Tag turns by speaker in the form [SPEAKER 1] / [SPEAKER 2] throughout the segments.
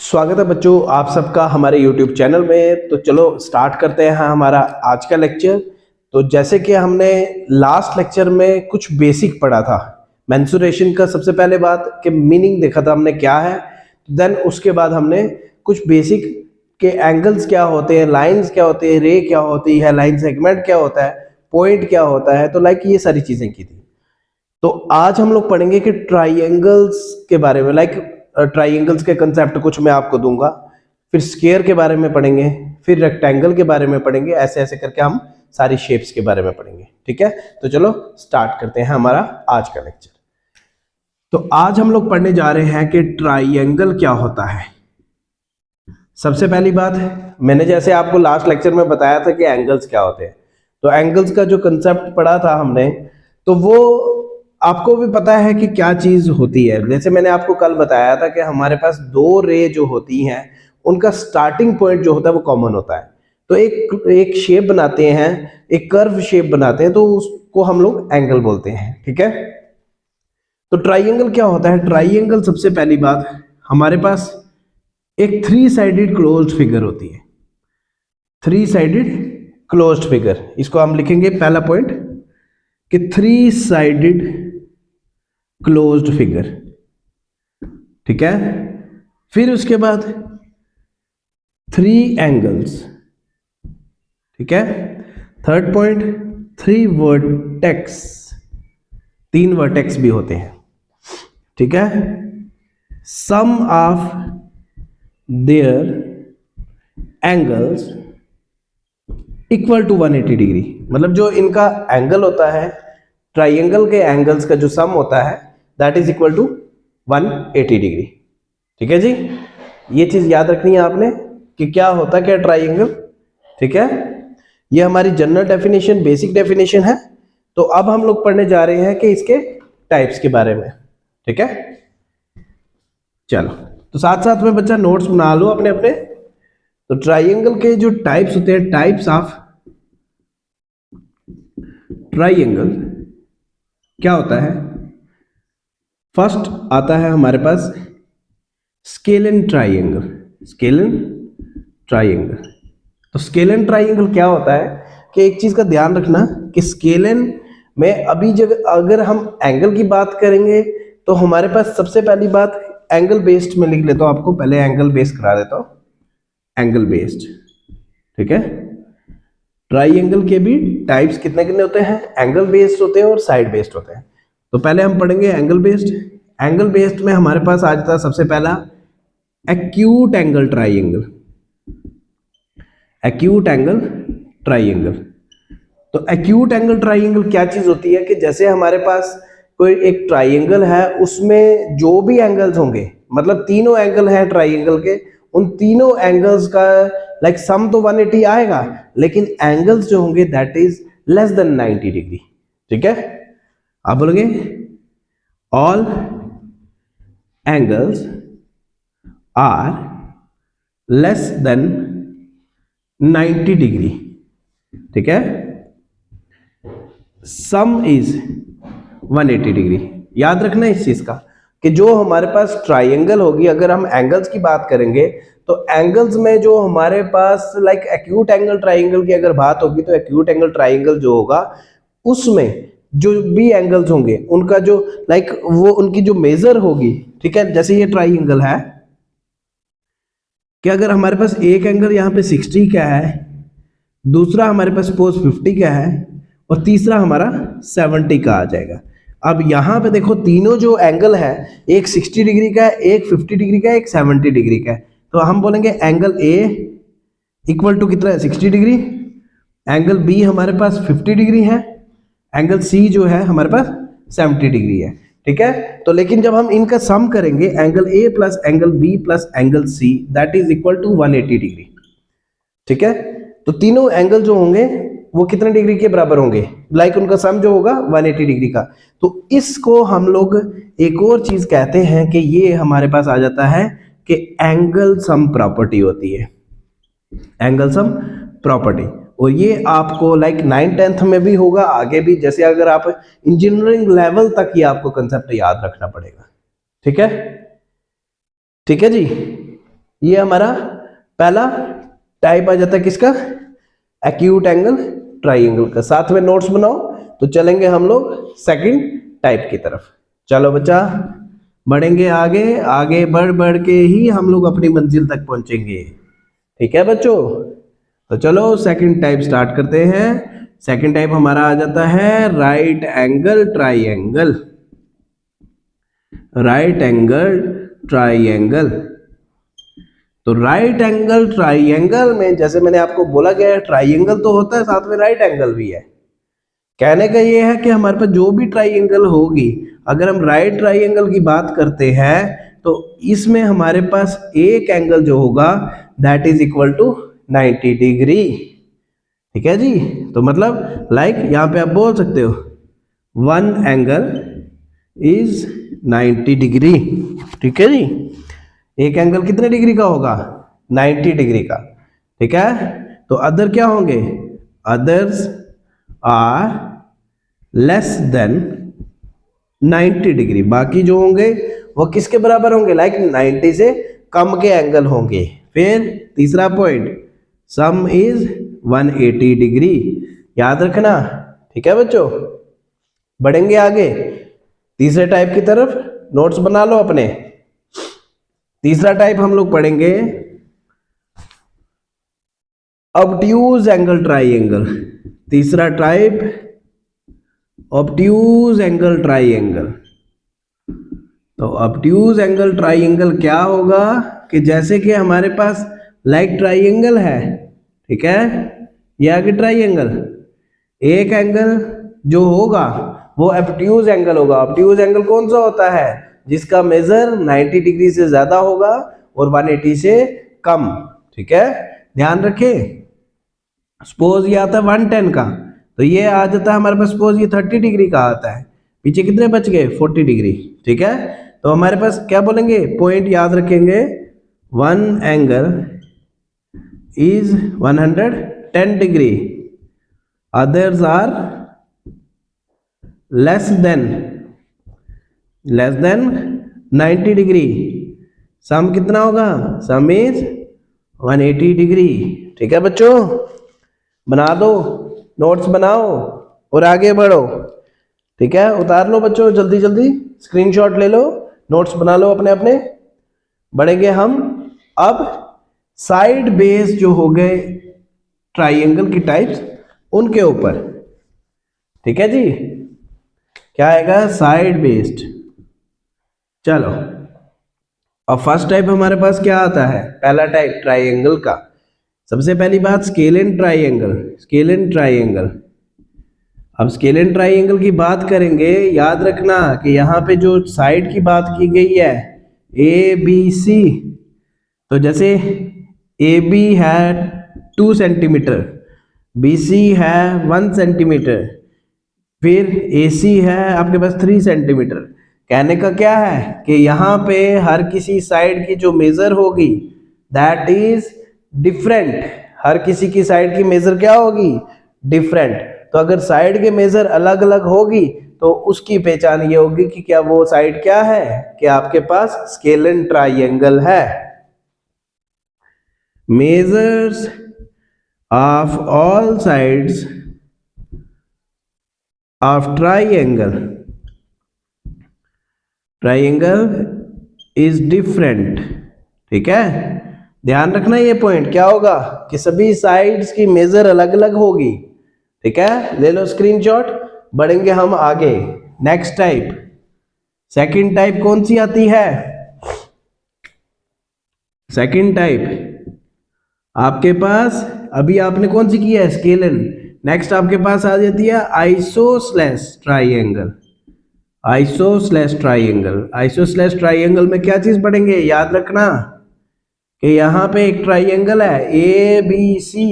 [SPEAKER 1] स्वागत है बच्चों आप सबका हमारे YouTube चैनल में। तो चलो स्टार्ट करते हैं हमारा आज का लेक्चर। तो जैसे कि हमने लास्ट लेक्चर में कुछ बेसिक पढ़ा था मेंसुरेशन का, सबसे पहले बात कि मीनिंग देखा था हमने क्या है, देन उसके बाद हमने कुछ बेसिक के एंगल्स क्या होते हैं, लाइंस क्या होते हैं, रे क्या होती है, लाइन सेगमेंट क्या होता है, पॉइंट क्या होता है, तो लाइक ये सारी चीजें की थी। तो आज हम लोग पढ़ेंगे कि ट्राइंगल्स के बारे में, लाइक ट्राइंगल्स के कंसेप्ट कुछ मैं आपको दूंगा, फिर स्क्वायर के बारे में पढ़ेंगे, फिर रेक्टेंगल के बारे में पढ़ेंगे, ऐसे ऐसे करके हम सारी शेप्स के बारे में पढ़ेंगे। ठीक है, तो चलो स्टार्ट करते हैं हमारा आज का लेक्चर। तो आज हम लोग पढ़ने जा रहे हैं कि ट्राइंगल क्या होता है। सबसे पहली बात, मैंने जैसे आपको लास्ट लेक्चर में बताया था कि एंगल्स क्या होते हैं, तो एंगल्स का जो कंसेप्ट पढ़ा था हमने, तो वो आपको भी पता है कि क्या चीज होती है। जैसे मैंने आपको कल बताया था कि हमारे पास दो रे जो होती हैं उनका स्टार्टिंग पॉइंट जो होता है वो कॉमन होता है। तो एक शेप बनाते हैं, एक कर्व शेप बनाते हैं, तो उसको हम लोग एंगल बोलते हैं। ठीक है, तो ट्राइंगल क्या होता है। ट्राइंगल सबसे पहली बात, हमारे पास एक थ्री साइडेड क्लोज्ड फिगर होती है। थ्री साइडेड क्लोज्ड फिगर, इसको हम लिखेंगे पहला पॉइंट कि थ्री साइडेड क्लोज्ड फिगर। ठीक है, फिर उसके बाद थ्री एंगल्स। ठीक है, थर्ड पॉइंट थ्री वर्टेक्स, तीन वर्टेक्स भी होते हैं। ठीक है, sum of their angles equal to 180 degree, मतलब जो इनका एंगल होता है, ट्राइंगल के एंगल्स का जो सम होता है that is equal to 180 degree. ठीक है जी, ये चीज याद रखनी है आपने कि क्या होता है क्या ट्राइंगल। ठीक है, ये हमारी जनरल डेफिनेशन, बेसिक डेफिनेशन है। तो अब हम लोग पढ़ने जा रहे हैं कि इसके टाइप्स के बारे में। ठीक है, चलो तो साथ साथ में बच्चा नोट्स बना लो अपने अपने। तो ट्राइंगल के जो टाइप्स होते हैं, टाइप्स ऑफ ट्राइंगल क्या होता है। फर्स्ट आता है हमारे पास स्केलन ट्राइंगल। स्केलन ट्राइंगल, तो स्केलन ट्राइंगल क्या होता है कि एक चीज का ध्यान रखना कि स्केलन में अभी जगह अगर हम एंगल की बात करेंगे तो हमारे पास सबसे पहली बात एंगल बेस्ड में लिख लेता हूं, आपको पहले एंगल बेस्ड करा देता हूं, एंगल बेस्ड। ठीक है, ट्राइंगल के भी टाइप्स कितने कितने होते हैं, एंगल बेस्ड होते हैं और साइड बेस्ड होते हैं। तो पहले हम पढ़ेंगे एंगल बेस्ड। एंगल बेस्ड में हमारे पास आ जाता है सबसे पहला acute angle triangle. Acute angle triangle, तो एक्यूट एंगल ट्राइंगल क्या चीज होती है कि जैसे हमारे पास कोई एक ट्राइंगल है, उसमें जो भी एंगल्स होंगे, मतलब तीनों एंगल हैं ट्राइंगल के, उन तीनों एंगल्स का लाइक सम तो 180 आएगा, लेकिन एंगल्स जो होंगे that is less than 90 degree. ठीक है, आप बोलोगे all angles are less than 90 degree. ठीक है, सम इज 180 डिग्री। याद रखना इस चीज का कि जो हमारे पास ट्राइंगल होगी, अगर हम एंगल्स की बात करेंगे तो एंगल्स में जो हमारे पास लाइक एक्यूट एंगल ट्राइंगल की अगर बात होगी, तो एक्यूट एंगल ट्राइंगल जो होगा उसमें जो भी एंगल्स होंगे उनका जो लाइक वो उनकी जो मेजर होगी। ठीक है, जैसे ये ट्राइंगल है कि अगर हमारे पास एक एंगल यहाँ पे 60 का है, दूसरा हमारे पास सपोज 50 का है, और तीसरा हमारा 70 का आ जाएगा। अब यहाँ पे देखो तीनों जो एंगल है, एक 60 डिग्री का है, एक 50 डिग्री का है, एक 70 डिग्री का है, तो हम बोलेंगे एंगल ए इक्वल टू कितना है 60 डिग्री, एंगल बी हमारे पास 50 डिग्री है, एंगल सी जो है हमारे पास 70 डिग्री है। ठीक है, तो लेकिन जब हम इनका सम करेंगे, angle A plus angle B plus angle C that is equal to 180 degree. ठीक है, तो तीनों एंगल जो होंगे वो कितने डिग्री के बराबर होंगे, लाइक उनका सम जो होगा 180 डिग्री का। तो इसको हम लोग एक और चीज कहते हैं कि ये हमारे पास आ जाता है कि एंगल सम प्रॉपर्टी होती है, एंगल सम प्रॉपर्टी। और ये आपको लाइक 9th-10th में भी होगा, आगे भी, जैसे अगर आप इंजीनियरिंग लेवल तक ये आपको कंसेप्ट याद रखना पड़ेगा। ठीक है, ठीक है जी, ये हमारा पहला टाइप आ जाता है किसका, एक्यूट एंगल ट्राइंगल का। साथ में नोट्स बनाओ तो चलेंगे हम लोग सेकंड टाइप की तरफ। चलो बच्चा बढ़ेंगे आगे, आगे बढ़ बढ़ के ही हम लोग अपनी मंजिल तक पहुंचेंगे। ठीक है बच्चों, तो चलो सेकंड टाइप स्टार्ट करते हैं। सेकंड टाइप हमारा आ जाता है right angle triangle. Right angle triangle, तो राइट एंगल ट्राइंगल में जैसे मैंने आपको बोला गया है, ट्राइंगल तो होता है साथ में राइट एंगल भी है। कहने का ये है कि हमारे पास जो भी ट्राइंगल होगी, अगर हम राइट ट्राइंगल की बात करते हैं तो इसमें हमारे पास एक एंगल जो होगा that is equal to 90 degree. ठीक है जी, तो मतलब लाइक यहां पे आप बोल सकते हो वन एंगल इज 90 डिग्री। ठीक है जी, एक एंगल कितने डिग्री का होगा, 90 डिग्री का। ठीक है, तो अदर क्या होंगे, others are less than 90 degree. बाकी जो होंगे वो किसके बराबर होंगे, लाइक 90 से कम के एंगल होंगे। फिर तीसरा पॉइंट, सम इज 180 डिग्री, याद रखना। ठीक है बच्चों, बढ़ेंगे आगे तीसरे टाइप की तरफ, नोट्स बना लो अपने। तीसरा टाइप हम लोग पढ़ेंगे ऑब्ट्यूज एंगल ट्राइंगल। तीसरा टाइप ऑब्ट्यूज एंगल ट्राइंगल। तो ऑब्ट्यूज एंगल ट्राइंगल क्या होगा कि जैसे कि हमारे पास लाइक ट्राइंगल है, ठीक है, ये आगे ट्राइंगल, एक एंगल जो होगा वो ऑब्ट्यूज एंगल होगा। ऑब्ट्यूज एंगल कौन सा होता है, जिसका मेजर 90 डिग्री से ज्यादा होगा और 180 से कम। ठीक है, ध्यान रखें। सपोज ये आता है 110 का, तो ये आ जाता है हमारे पास, सपोज ये 30 डिग्री का आता है, पीछे कितने बच गए, 40 डिग्री। ठीक है, तो हमारे पास क्या बोलेंगे, पॉइंट याद रखेंगे, one angle is 110 degree, others are less than 90 degree. Sum कितना होगा, सम इज 180 डिग्री। ठीक है बच्चों, बना दो, नोट्स बनाओ और आगे बढ़ो। ठीक है, उतार लो बच्चों, जल्दी जल्दी स्क्रीनशॉट ले लो, नोट्स बना लो अपने अपने। बढ़ेंगे हम अब साइड बेस जो हो गए ट्राइंगल की टाइप्स, उनके ऊपर। ठीक है जी, क्या आएगा, साइड बेस्ड। चलो, अब फर्स्ट टाइप हमारे पास क्या आता है, पहला टाइप ट्राइंगल का। सबसे पहली बात स्केलेन ट्राइंगल। स्केलेन ट्राइंगल, अब स्केलेन ट्राइंगल की बात करेंगे, याद रखना कि यहाँ पे जो साइड की बात की गई है ए बी सी, तो जैसे ए बी है 2 सेंटीमीटर, बी सी है 1 सेंटीमीटर, फिर ए सी है आपके पास 3 सेंटीमीटर। कहने का क्या है कि यहाँ पे हर किसी साइड की जो मेजर होगी दैट इज डिफरेंट। हर किसी की साइड की मेजर क्या होगी, डिफरेंट। तो अगर साइड के मेजर अलग अलग होगी तो उसकी पहचान ये होगी कि क्या वो साइड क्या है, कि आपके पास स्केलेन ट्राइंगल है। Measures of all sides of triangle is different. ठीक है, ध्यान रखना ये पॉइंट क्या होगा कि सभी साइड्स की मेजर अलग अलग होगी। ठीक है, ले लो स्क्रीनशॉट, बढ़ेंगे हम आगे। नेक्स्ट टाइप, सेकंड टाइप कौन सी आती है, सेकंड टाइप आपके पास अभी आपने कौन सी की है, स्केलेन। नेक्स्ट आपके पास आ जाती है isosceles triangle. Isosceles triangle, isosceles triangle में क्या चीज पढ़ेंगे, याद रखना कि यहाँ पे एक ट्राइंगल है ए बी सी,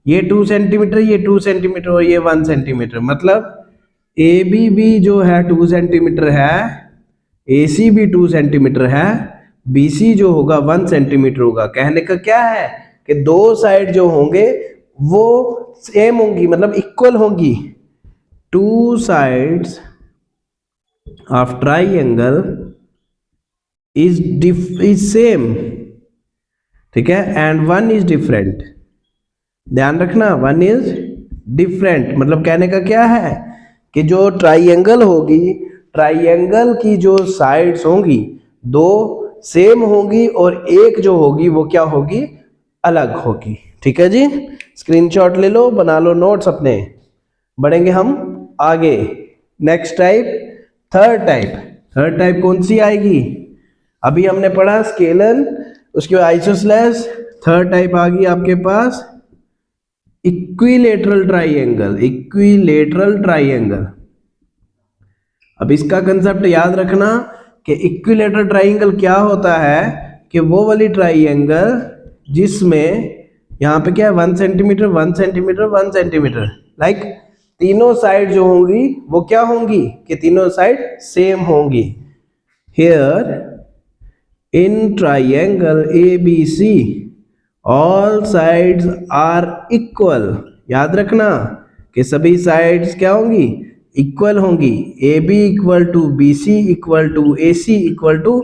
[SPEAKER 1] ये 2 सेंटीमीटर, ये 2 सेंटीमीटर और ये 1 सेंटीमीटर, मतलब ए बी जो है 2 सेंटीमीटर है, ए सी भी 2 सेंटीमीटर है, बी सी जो होगा 1 सेंटीमीटर होगा। कहने का क्या है कि दो साइड जो होंगे वो सेम होंगी, मतलब इक्वल होंगी। 2 sides of triangle is same, ठीक है, एंड वन इज डिफरेंट। ध्यान रखना, वन इज डिफरेंट मतलब कहने का क्या है कि जो ट्राइंगल होगी, ट्राइंगल की जो साइड्स होंगी दो सेम होगी और एक जो होगी वो क्या होगी, अलग होगी। ठीक है जी, स्क्रीनशॉट ले लो, बना लो नोट्स अपने, बढ़ेंगे हम आगे। नेक्स्ट टाइप, थर्ड टाइप कौन सी आएगी? अभी हमने पढ़ा स्केलर, उसके बाद आइसोसेलेस, थर्ड टाइप आ गई आपके पास इक्विलेटरल ट्राइंगल। इक्विलेटरल ट्राइंगल, अब इसका कंसेप्ट याद रखना कि इक्विलेटरल ट्राइंगल क्या होता है कि वो वाली ट्राइंगल जिसमें यहाँ पे क्या है 1 सेंटीमीटर 1 सेंटीमीटर 1 सेंटीमीटर, लाइक तीनों साइड जो होंगी वो क्या होंगी कि तीनों साइड सेम होंगी। Here in triangle ABC all sides are equal. याद रखना कि सभी साइड्स क्या होंगी, इक्वल होंगी। AB equal to BC equal to AC equal to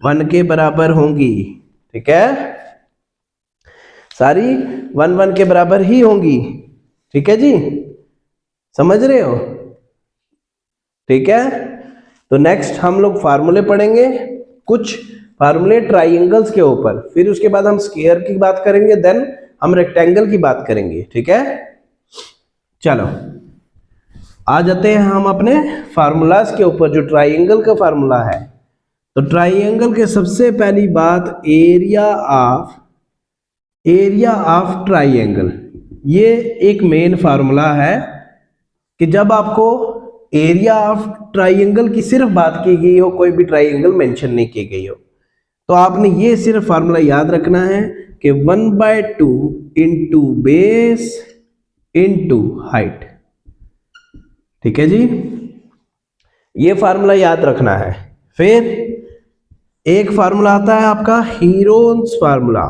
[SPEAKER 1] 1 के बराबर होंगी। ठीक है, सारी 1 1 के बराबर ही होंगी। ठीक है जी, समझ रहे हो? ठीक है, तो नेक्स्ट हम लोग फार्मूले पढ़ेंगे, कुछ फार्मूले ट्राइंगल्स के ऊपर, फिर उसके बाद हम स्क्वायर की बात करेंगे, देन हम रेक्टेंगल की बात करेंगे। ठीक है, चलो आ जाते हैं हम अपने फार्मूलाज के ऊपर। जो ट्राइंगल का फार्मूला है, तो ट्राइंगल के सबसे पहली बात एरिया ऑफ ट्राइंगल, ये एक मेन फार्मूला है कि जब आपको एरिया ऑफ ट्राइंगल की सिर्फ बात की गई हो, कोई भी ट्राइंगल मेंशन नहीं की गई हो, तो आपने ये सिर्फ फार्मूला याद रखना है कि 1/2 इंटू बेस इंटू हाइट। ठीक है जी, ये फार्मूला याद रखना है। फिर एक फार्मूला आता है आपका हीरोन्स फार्मूला।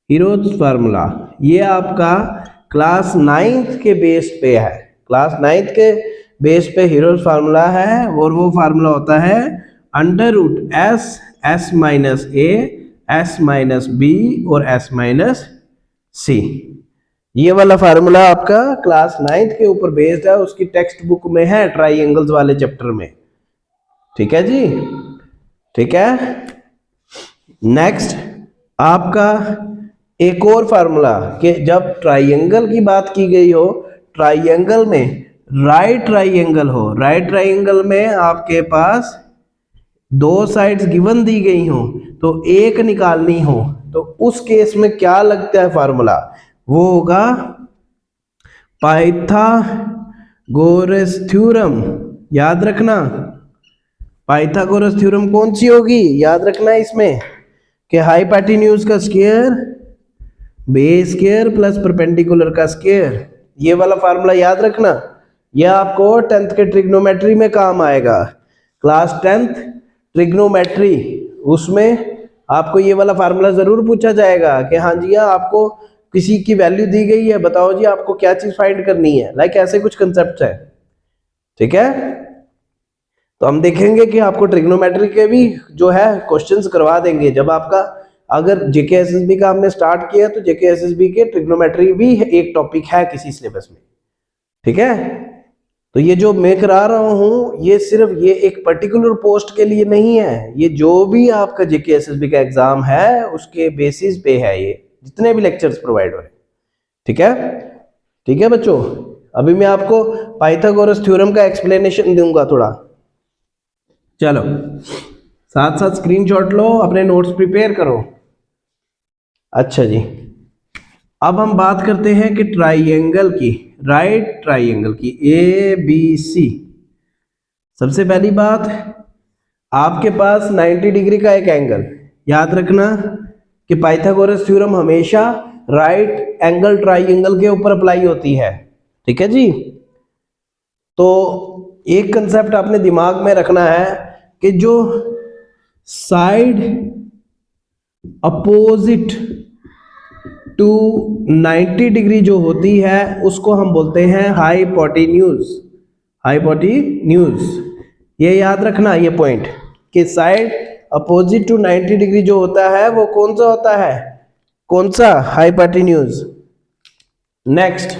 [SPEAKER 1] हीरोन्स फार्मूला ये आपका क्लास 9th के बेस पे है, क्लास 9th के बेस पे हीरोन्स फार्मूला है, और वो फार्मूला होता है √S S minus A S minus B और S माइनस C। ये वाला फार्मूला आपका क्लास 9th के ऊपर बेस्ड है, उसकी टेक्स्ट बुक में है ट्राइंगल्स वाले चैप्टर में। ठीक है जी, ठीक है। नेक्स्ट आपका एक और फार्मूला कि जब ट्राइंगल की बात की गई हो, ट्राइंगल में राइट ट्राइंगल हो, राइट ट्राइंगल में आपके पास दो साइड्स गिवन दी गई हो तो एक निकालनी हो, तो उस केस में क्या लगता है फार्मूला, वो होगा पाइथागोरस थ्योरम। याद रखना, पाइथागोरस थ्योरम कौन सी होगी, याद रखना इसमें कि हाइपोटेन्यूज का square base square plus perpendicular का स्क्वायर, ये वाला फार्मूला याद रखना। यह आपको 10th के ट्रिग्नोमेट्री में काम आएगा, क्लास 10th ट्रिग्नोमेट्री, उसमें आपको ये वाला फार्मूला जरूर पूछा जाएगा कि हाँ जी हाँ आपको किसी की वैल्यू दी गई है, बताओ जी आपको क्या चीज फाइंड करनी है, लाइक ऐसे कुछ कंसेप्ट है। ठीक है, तो हम देखेंगे कि आपको ट्रिग्नोमेट्री के भी जो है क्वेश्चंस करवा देंगे। जब आपका अगर जेके एसएसबी का हमने स्टार्ट किया तो जेके एसएसबी के ट्रिग्नोमेट्री भी एक टॉपिक है किसी सिलेबस में। ठीक है, तो ये जो मैं करा रहा हूं ये सिर्फ ये एक पर्टिकुलर पोस्ट के लिए नहीं है, ये जो भी आपका जेके एसएसबी का एग्जाम है उसके बेसिस पे है, ये जितने भी लेक्चर्स प्रोवाइड हो रहे हैं। ठीक है, ठीक है बच्चों, अभी मैं आपको पाइथागोरस थ्योरम का एक्सप्लेनेशन दूंगा थोड़ा। चलो साथ साथ स्क्रीनशॉट लो, अपने नोट्स प्रिपेयर करो। अच्छा जी, अब हम बात करते हैं कि ट्राइंगल की, राइट ट्राइंगल की ABC। सबसे पहली बात, आपके पास 90 डिग्री का एक एंगल, याद रखना कि पाइथागोरस थ्योरम हमेशा राइट एंगल ट्राइंगल के ऊपर अप्लाई होती है। ठीक है जी, तो एक कंसेप्ट आपने दिमाग में रखना है कि जो साइड अपोजिट टू 90 डिग्री जो होती है उसको हम बोलते हैं हाइपोटेन्यूज। हाइपोटेन्यूज, ये याद रखना ये पॉइंट कि साइड अपोजिट टू 90 डिग्री जो होता है वो कौन सा होता है, कौन सा? हाइपोटेन्यूज। नेक्स्ट,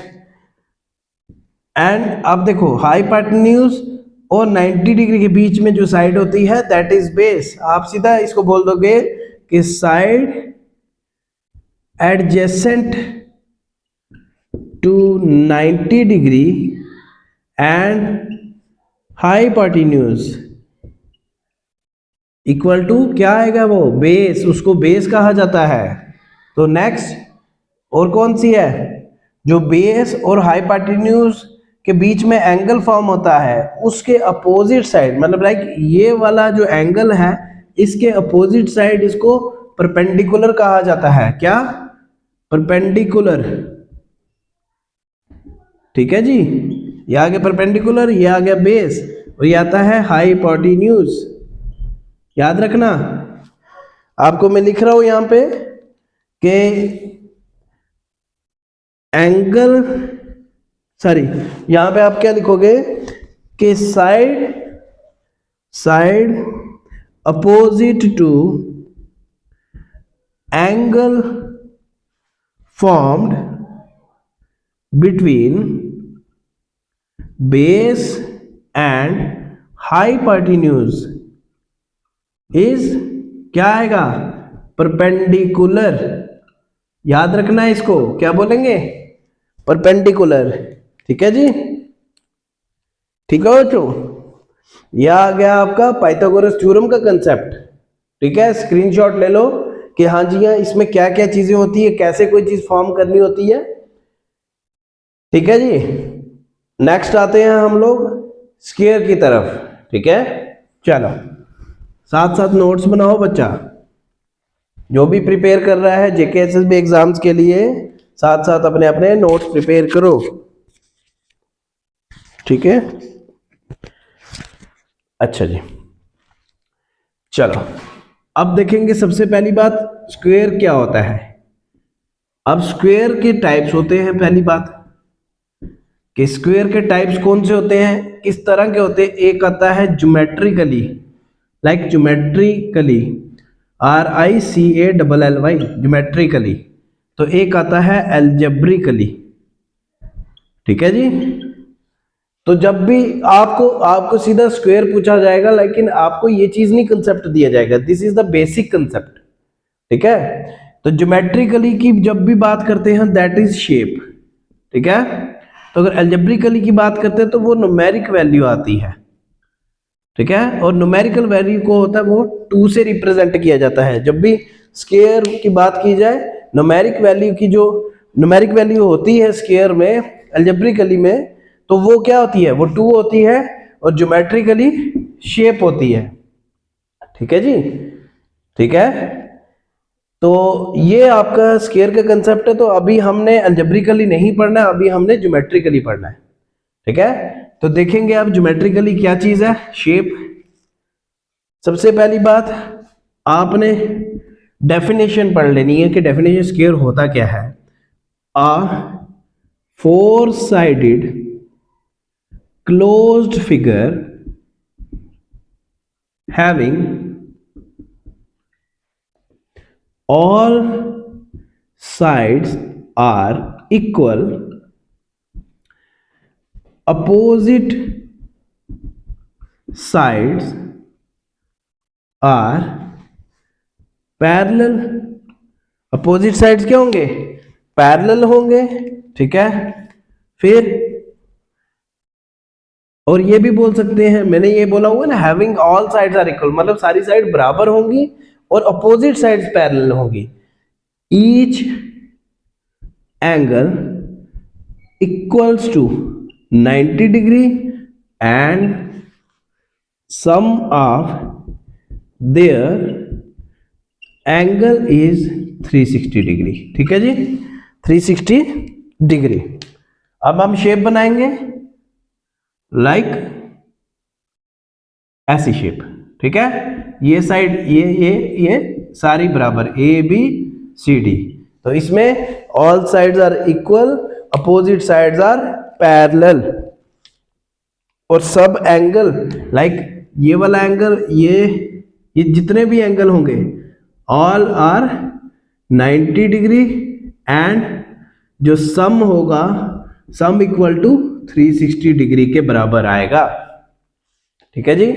[SPEAKER 1] एंड अब देखो हाइपोटेन्यूज और 90 डिग्री के बीच में जो साइड होती है दैट इज बेस। आप सीधा इसको बोल दोगे कि side adjacent to 90 degree and hypotenuse equal to क्या आएगा? वो बेस, उसको बेस कहा जाता है। तो नेक्स्ट, और कौन सी है? जो बेस और हाइपोटेन्यूज के बीच में एंगल फॉर्म होता है उसके अपोजिट साइड, मतलब लाइक ये वाला जो एंगल है इसके अपोजिट साइड इसको परपेंडिकुलर कहा जाता है। क्या? परपेंडिकुलर। ठीक है जी, ये आ गया परपेंडिकुलर, ये आ गया बेस, और ये आता है हाइपोटेन्यूज। याद रखना, आपको मैं लिख रहा हूं यहां पे कि एंगल, सॉरी, यहां पे आप क्या लिखोगे कि side opposite to angle formed between base and hypotenuse is क्या आएगा? परपेंडिकुलर। याद रखना है इसको, क्या बोलेंगे? परपेंडिकुलर। ठीक है जी, ठीक है बच्चों, यह आ गया आपका पाइथागोरस थ्योरम का कंसेप्ट। ठीक है, स्क्रीनशॉट ले लो कि हाँ जी हाँ इसमें क्या क्या चीजें होती है, कैसे कोई चीज फॉर्म करनी होती है। ठीक है जी, नेक्स्ट आते हैं हम लोग स्क्वायर की तरफ। ठीक है, चलो साथ साथ नोट्स बनाओ बच्चा, जो भी प्रिपेयर कर रहा है जेके एसएसबी एग्जाम्स के लिए, साथ साथ अपने अपने नोट्स प्रिपेयर करो। ठीक है, अच्छा जी, चलो अब देखेंगे सबसे पहली बात स्क्वायर क्या होता है। अब स्क्वायर के टाइप्स होते हैं। पहली बात कि स्क्वायर के टाइप्स कौन से होते हैं, किस तरह के होते हैं। एक आता है geometrically, like geometrically, RICALLY, geometrically. तो एक आता है एल्जेब्रिकली। ठीक है जी, तो जब भी आपको सीधा स्क्वायर पूछा जाएगा, लेकिन आपको ये चीज नहीं कंसेप्ट दिया जाएगा, this is the basic concept. ठीक है, तो ज्योमेट्रिकली की जब भी बात करते हैं दैट इज शेप। ठीक है, तो अगर एल्जेब्रिकली की बात करते हैं तो वो न्यूमेरिक वैल्यू आती है। ठीक है, और न्यूमेरिकल वैल्यू को होता है वो 2 से रिप्रेजेंट किया जाता है। जब भी स्क्वायर की बात की जाए, न्यूमेरिक वैल्यू की जो न्यूमेरिक वैल्यू होती है स्क्वायर में, एल्जेब्रिकली में, तो वो क्या होती है? वो 2 होती है, और ज्योमेट्रिकली शेप होती है। ठीक है जी, ठीक है, तो ये आपका स्क्वायर का कंसेप्ट है। तो अभी हमने एल्जेब्रिकली नहीं पढ़ना है, अभी हमने ज्योमेट्रिकली पढ़ना है। ठीक है, तो देखेंगे आप ज्योमेट्रिकली क्या चीज है। शेप, सबसे पहली बात आपने डेफिनेशन पढ़ लेनी है कि डेफिनेशन स्क्वायर होता क्या है। अ 4-sided closed figure having all sides are equal, opposite sides are parallel. Opposite sides क्या होंगे? पैरेलल होंगे। ठीक है, फिर और ये भी बोल सकते हैं, मैंने ये बोला हुआ ना, having all sides are equal, मतलब सारी साइड बराबर होंगी और अपोजिट साइड्स पैरेलल होंगी। Each angle equals to 90 degree and sum of their angle is 360 degree. ठीक है जी, 360 डिग्री। अब हम शेप बनाएंगे लाइक ऐसी शेप। ठीक है, ये साइड ये सारी बराबर ABCD, तो इसमें all sides are equal, opposite sides are parallel, और सब एंगल लाइक ये वाला एंगल, ये जितने भी एंगल होंगे ऑल आर 90 डिग्री एंड जो सम होगा सम इक्वल टू 360 डिग्री के बराबर आएगा। ठीक है जी।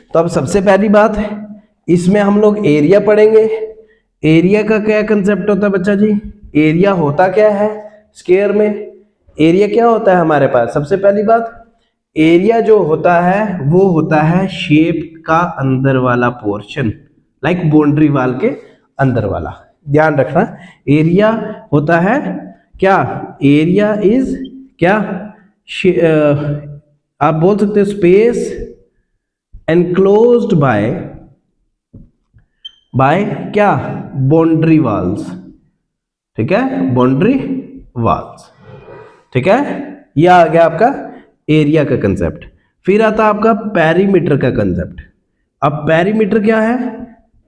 [SPEAKER 1] तो अब सबसे पहली बात है, इसमें हम लोग एरिया पढ़ेंगे। एरिया का क्या कंसेप्ट होता है बच्चा जी? एरिया होता क्या है स्क्वायर में? एरिया क्या होता है हमारे पास? सबसे पहली बात, एरिया जो होता है वो होता है शेप का अंदर वाला पोर्शन, लाइक बाउंड्री वाल के अंदर वाला। ध्यान रखना, एरिया होता है क्या? एरिया इज क्या? आप बोल सकते हो स्पेस एनक्लोज्ड बाय क्या? Boundary walls. ठीक है, बाउंड्री वाल्स। ठीक है, यह आ गया आपका एरिया का कंसेप्ट। फिर आता है आपका पेरीमीटर का कंसेप्ट। अब पेरीमीटर क्या है?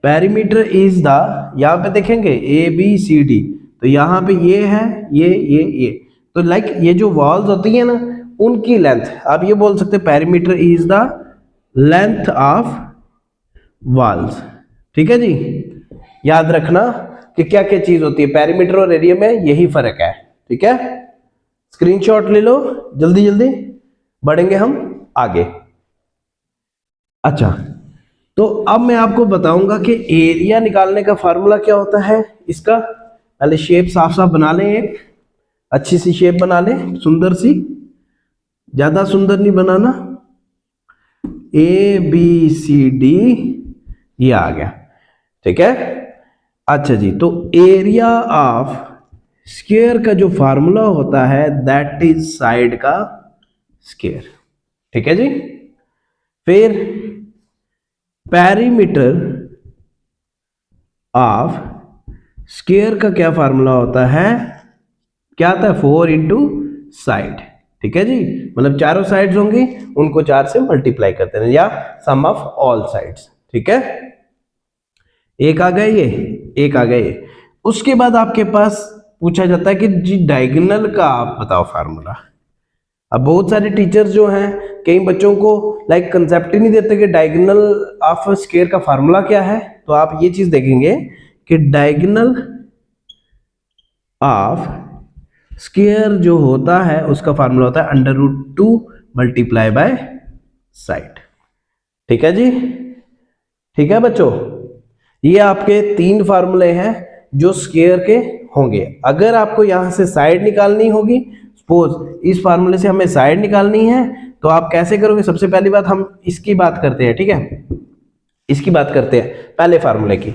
[SPEAKER 1] पेरीमीटर इज द, यहां पे देखेंगे ए बी सी डी, तो यहां पे ये है, ये तो लाइक ये जो वॉल्स होती है ना, उनकी लेंथ। आप ये बोल सकते हैं perimeter is the length of walls. ठीक है जी। याद रखना कि क्या क्या चीज होती है पेरीमीटर और एरिया में, यही फर्क है। ठीक है, स्क्रीनशॉट ले लो, जल्दी जल्दी बढ़ेंगे हम आगे। अच्छा, तो अब मैं आपको बताऊंगा कि एरिया निकालने का फार्मूला क्या होता है इसका। पहले शेप साफ साफ बना लें, एक अच्छी सी शेप बना लें, सुंदर सी, ज्यादा सुंदर नहीं बनाना। ए बी सी डी, ये आ गया। ठीक है, अच्छा जी। तो एरिया ऑफ स्क्वायर का जो फार्मूला होता है दैट इज साइड का स्क्वायर। ठीक है जी। फिर पेरीमीटर ऑफ स्क्वायर का क्या फार्मूला होता है? क्या आता है? 4 इंटू साइड। ठीक है जी, मतलब चारों साइड्स होंगी, उनको 4 से मल्टीप्लाई करते हैं, या सम ऑफ ऑल साइड्स। ठीक है, एक आ गए ये, एक आ गए। उसके बाद आपके पास पूछा जाता है कि जी डायगोनल का आप बताओ फार्मूला। अब बहुत सारे टीचर्स जो हैं, कई बच्चों को लाइक कंसेप्ट ही नहीं देते कि डायगोनल ऑफ स्क्वायर का फार्मूला क्या है। तो आप ये चीज देखेंगे कि डायगोनल ऑफ स्क्वायर जो होता है उसका फार्मूला होता है √2 मल्टीप्लाई बाय साइड। ठीक है जी। ठीक है बच्चों, ये आपके 3 फार्मूले हैं जो स्क्वायर के होंगे। अगर आपको यहां से साइड निकालनी होगी, सपोज इस फार्मूले से हमें साइड निकालनी है, तो आप कैसे करोगे? सबसे पहली बात हम इसकी बात करते हैं। ठीक है, इसकी बात करते हैं पहले फार्मूले की,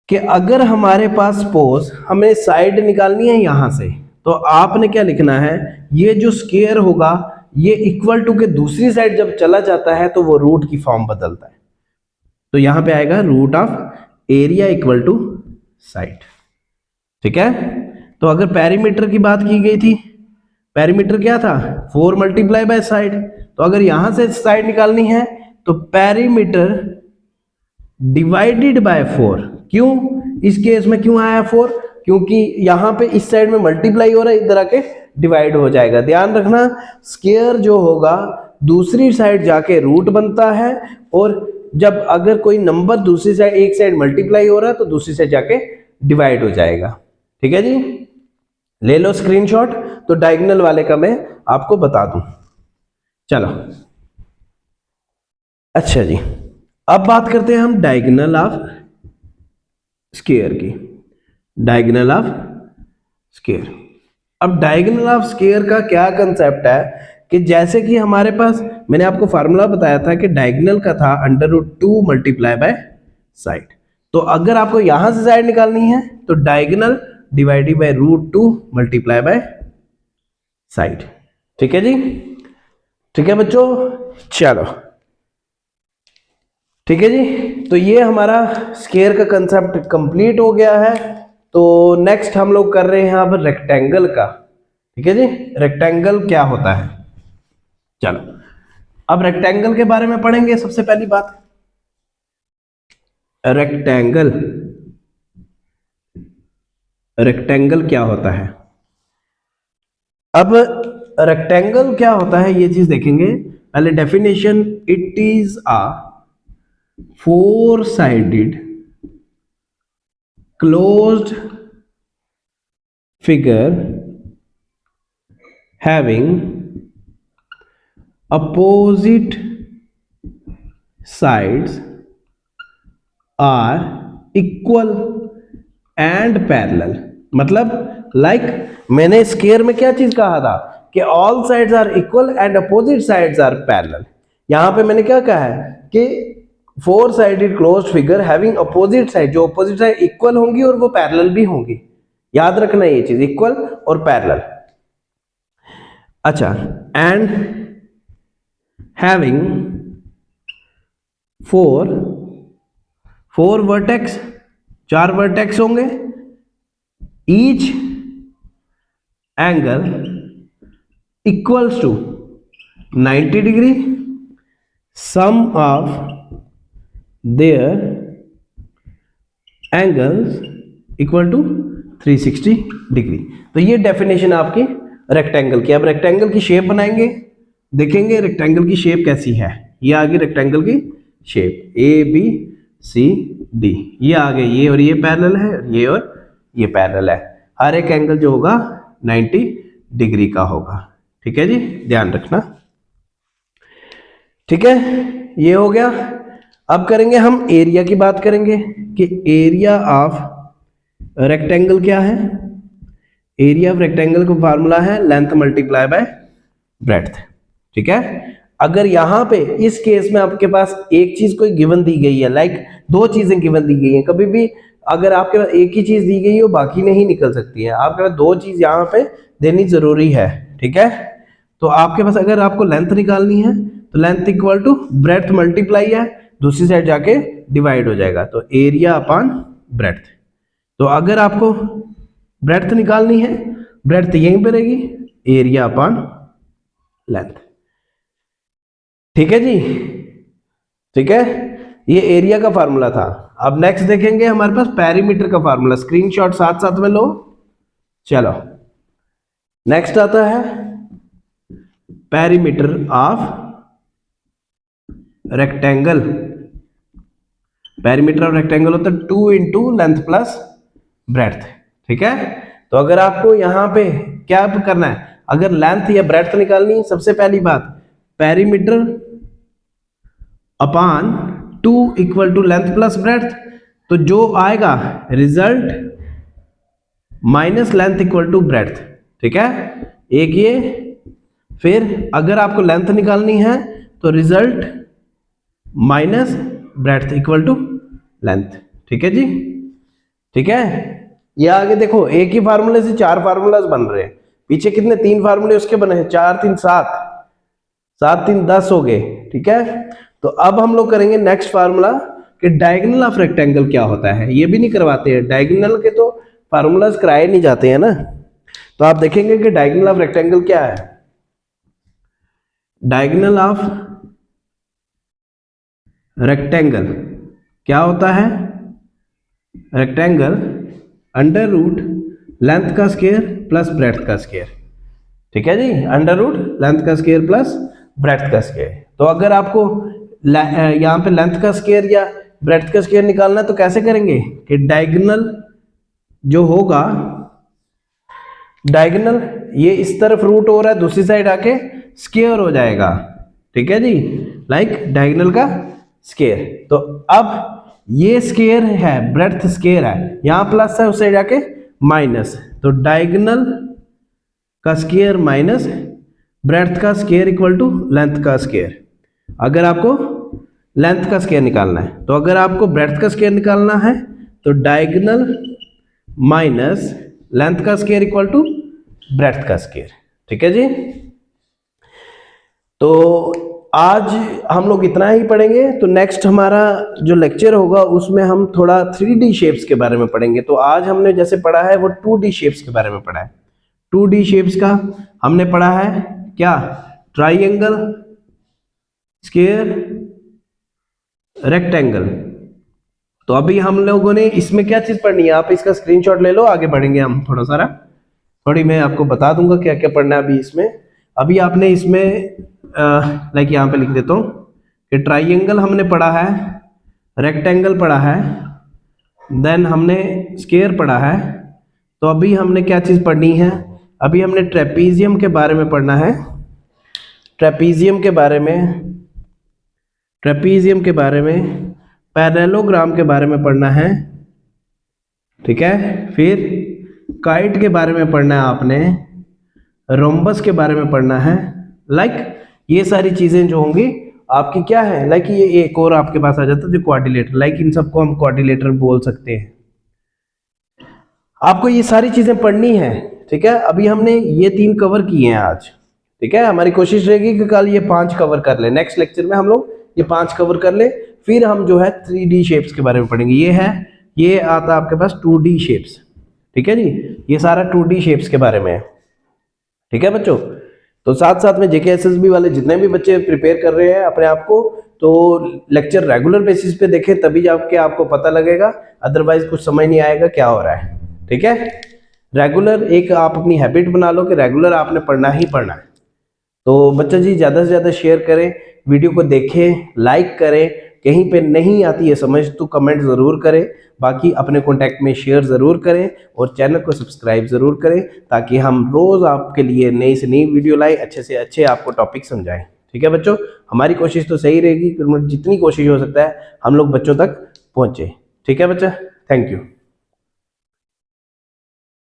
[SPEAKER 1] कि अगर हमारे पास सपोज हमें साइड निकालनी है यहां से, तो आपने क्या लिखना है? ये जो स्क्वायर होगा ये इक्वल टू के दूसरी साइड जब चला जाता है तो वो रूट की फॉर्म बदलता है। तो यहां पे आएगा root of area equal to side. ठीक है, तो अगर पेरीमीटर की बात की गई थी, पेरीमीटर क्या था? 4 मल्टीप्लाई बाय साइड। तो अगर यहां से साइड निकालनी है तो पेरीमीटर डिवाइडेड बाय 4। क्यों इस केस में क्यों आया 4? क्योंकि यहां पे इस साइड में मल्टीप्लाई हो रहा है, इधर आके डिवाइड हो जाएगा। ध्यान रखना, स्क्वायर जो होगा दूसरी साइड जाके रूट बनता है, और जब अगर कोई नंबर दूसरी साइड, एक साइड मल्टीप्लाई हो रहा है तो दूसरी साइड जाके डिवाइड हो जाएगा। ठीक है जी, ले लो स्क्रीनशॉट। तो डायगोनल वाले का मैं आपको बता दूं। चलो, अच्छा जी, अब बात करते हैं हम डायगोनल ऑफ स्क्वायर की। Diagonal of square. अब डायगोनल ऑफ स्क्वायर का क्या कंसेप्ट है कि जैसे कि हमारे पास मैंने आपको फार्मूला बताया था कि डायगोनल का था √2 मल्टीप्लाई बाय साइड। तो अगर आपको यहां से साइड निकालनी है तो diagonal divided by √2 multiply by side. ठीक है जी। ठीक है बच्चों, चलो ठीक है जी। तो ये हमारा स्क्वायर का कंसेप्ट कंप्लीट हो गया है। तो नेक्स्ट हम लोग कर रहे हैं अब रेक्टेंगल का। ठीक है जी, रेक्टेंगल क्या होता है? चलो, अब रेक्टेंगल के बारे में पढ़ेंगे। सबसे पहली बात, रेक्टेंगल, रेक्टेंगल क्या होता है? अब रेक्टेंगल क्या होता है ये चीज देखेंगे। पहले definition, it is a 4 sided closed figure having opposite sides are equal and parallel। मतलब मैंने स्केयर में क्या चीज कहा था कि all sides are equal and opposite sides are parallel. यहां पे मैंने क्या कहा है कि four sided closed figure having opposite side, जो अपोजिट साइड इक्वल होंगी और वो पैरेलल भी होंगी। याद रखना ये चीज, इक्वल और पैरेलल। अच्छा, and having four vertex, 4 vertex होंगे, each angle equals to 90 degree, sum of their angles equal to 360 degree. तो ये डेफिनेशन आपकी रेक्टेंगल की। अब रेक्टेंगल की शेप बनाएंगे, देखेंगे रेक्टेंगल की शेप कैसी है। ये आ गई रेक्टेंगल की shape, A B C D, ये आ गए, ये और ये पैरेलल है, ये और ये पैरेलल है। हर एक एंगल जो होगा 90 डिग्री का होगा। ठीक है जी, ध्यान रखना। ठीक है, ये हो गया। अब करेंगे हम एरिया की बात करेंगे कि एरिया ऑफ रेक्टेंगल क्या है। एरिया ऑफ रेक्टेंगल का फार्मूला है लेंथ मल्टीप्लाई बाय ब्रेड्थ। ठीक है, अगर यहां पे इस केस में आपके पास एक चीज कोई गिवन दी गई है, दो चीजें गिवन दी गई हैं, कभी भी अगर आपके पास एक ही चीज दी गई हो बाकी नहीं निकल सकती है, आपके पास दो चीज यहां पे देनी जरूरी है। ठीक है, तो आपके पास अगर आपको लेंथ निकालनी है तो length equal to breadth multiply है, दूसरी साइड जाके डिवाइड हो जाएगा, तो एरिया अपॉन ब्रेड्थ। तो अगर आपको ब्रेड्थ निकालनी है, ब्रेड्थ यहीं पे रहेगी, एरिया अपॉन लेंथ। ठीक है जी, ठीक है, ये एरिया का फार्मूला था। अब नेक्स्ट देखेंगे हमारे पास पेरीमीटर का फार्मूला, स्क्रीनशॉट साथ साथ में लो। चलो, नेक्स्ट आता है perimeter of rectangle. Perimeter of rectangle होता है 2 इंटू लेंथ प्लस ब्रेड्थ। ठीक है, तो अगर आपको यहां पे क्या करना है, अगर लेंथ या ब्रेड्थ निकालनी, सबसे पहली बात perimeter upon 2 equal to length plus breadth, तो जो आएगा result minus length equal to breadth. ठीक है, एक ये, फिर अगर आपको लेंथ निकालनी है तो result minus breadth equal to length. ठीक है जी, ठीक है, ये आगे देखो, एक ही फार्मूले से 4 फार्मूलाज बन रहे हैं। पीछे कितने 3 फार्मूले उसके बने हैं, 4 3 7, 7 3 10 हो गए। ठीक है, तो अब हम लोग करेंगे नेक्स्ट फार्मूला कि डायगोनल ऑफ रेक्टेंगल क्या होता है। ये भी नहीं करवाते हैं, डायगोनल के तो फार्मूलाज कराए नहीं जाते हैं ना। तो आप देखेंगे कि डायगोनल ऑफ रेक्टेंगल क्या है। डायगोनल ऑफ रेक्टेंगल क्या होता है, रेक्टेंगल अंडर रूट लेंथ का स्क्वायर प्लस ब्रेड्थ का स्क्वायर। ठीक है जी, अंडर रूट लेंथ का स्क्वायर प्लस ब्रेड्थ का स्क्वायर। तो अगर आपको यहाँ पे लेंथ का स्क्वायर या ब्रेड्थ का स्क्वायर निकालना है तो कैसे करेंगे कि डायगोनल जो होगा, डायगोनल ये इस तरफ रूट हो रहा है, दूसरी साइड आके स्क्वायर हो जाएगा। ठीक है जी, डायगोनल का स्क्वायर। तो अब ये स्क्वायर है, ब्रेड्थ स्क्वायर है, यहां प्लस है, उस साइड जाके माइनस, तो डायगोनल का स्क्वायर माइनस ब्रेड्थ का स्क्वायर इक्वल टू लेंथ का स्क्वायर। अगर आपको लेंथ का स्क्वायर निकालना है, तो अगर आपको ब्रेड्थ का स्क्वायर निकालना है तो डायगोनल माइनस लेंथ का स्क्वायर इक्वल टू ब्रेड्थ का स्क्वायर। ठीक है जी, तो आज हम लोग इतना ही पढ़ेंगे। तो नेक्स्ट हमारा जो लेक्चर होगा उसमें हम थोड़ा 3D शेप्स के बारे में पढ़ेंगे। तो आज हमने जैसे पढ़ा है वो 2D शेप्स के बारे में पढ़ा है। 2D शेप्स का हमने पढ़ा है क्या, ट्राइंगल, स्क्वायर, रेक्टेंगल। तो अभी हम लोगों ने इसमें क्या चीज पढ़नी है, आप इसका स्क्रीनशॉट ले लो, आगे बढ़ेंगे हम थोड़ा सारा, थोड़ी मैं आपको बता दूंगा क्या क्या पढ़ना है अभी इसमें। अभी आपने इसमें यहाँ पे लिख देता हूं कि ट्राइंगल हमने पढ़ा है, रेक्टेंगल पढ़ा है, देन हमने स्केयर पढ़ा है। तो अभी हमने क्या चीज़ पढ़नी है, अभी हमने ट्रेपीजियम के बारे में पढ़ना है। ट्रेपीजियम के बारे में पैरेललोग्राम के बारे में पढ़ना है, ठीक है। फिर काइट के बारे में पढ़ना है आपने, रोम्बस के बारे में पढ़ना है। ये सारी चीजें जो होंगी आपकी क्या है, ये एक और आपके पास आ जाता है जो क्वाड्रिलेटर, इन सबको हम क्वाड्रिलेटर बोल सकते हैं। आपको ये सारी चीजें पढ़नी है, ठीक है। अभी हमने ये 3 कवर किए हैं आज, ठीक है। हमारी कोशिश रहेगी कि कल ये 5 कवर कर ले, नेक्स्ट लेक्चर में हम लोग ये 5 कवर कर ले। फिर हम जो है 3D शेप्स के बारे में पढ़ेंगे। ये आता है आपके पास 2D शेप्स, ठीक है जी। ये सारा 2D शेप्स के बारे में है, ठीक है बच्चों। तो साथ साथ में जेके एसएसबी वाले जितने भी बच्चे प्रिपेयर कर रहे हैं अपने आप को, तो लेक्चर रेगुलर बेसिस पे देखें, तभी जाके आपको पता लगेगा, अदरवाइज कुछ समझ नहीं आएगा क्या हो रहा है, ठीक है। रेगुलर एक आप अपनी हैबिट बना लो कि रेगुलर आपने पढ़ना ही पढ़ना है। तो बच्चा जी ज़्यादा से ज़्यादा शेयर करें, वीडियो को देखें, लाइक करें। कहीं पे नहीं आती है समझ तो कमेंट ज़रूर करें, बाकी अपने कॉन्टैक्ट में शेयर ज़रूर करें और चैनल को सब्सक्राइब ज़रूर करें, ताकि हम रोज़ आपके लिए नई से नई वीडियो लाएं, अच्छे से अच्छे आपको टॉपिक समझाएं, ठीक है बच्चों। हमारी कोशिश तो सही रहेगी, जितनी कोशिश हो सकता है हम लोग बच्चों तक पहुँचे, ठीक है बच्चा। Thank you.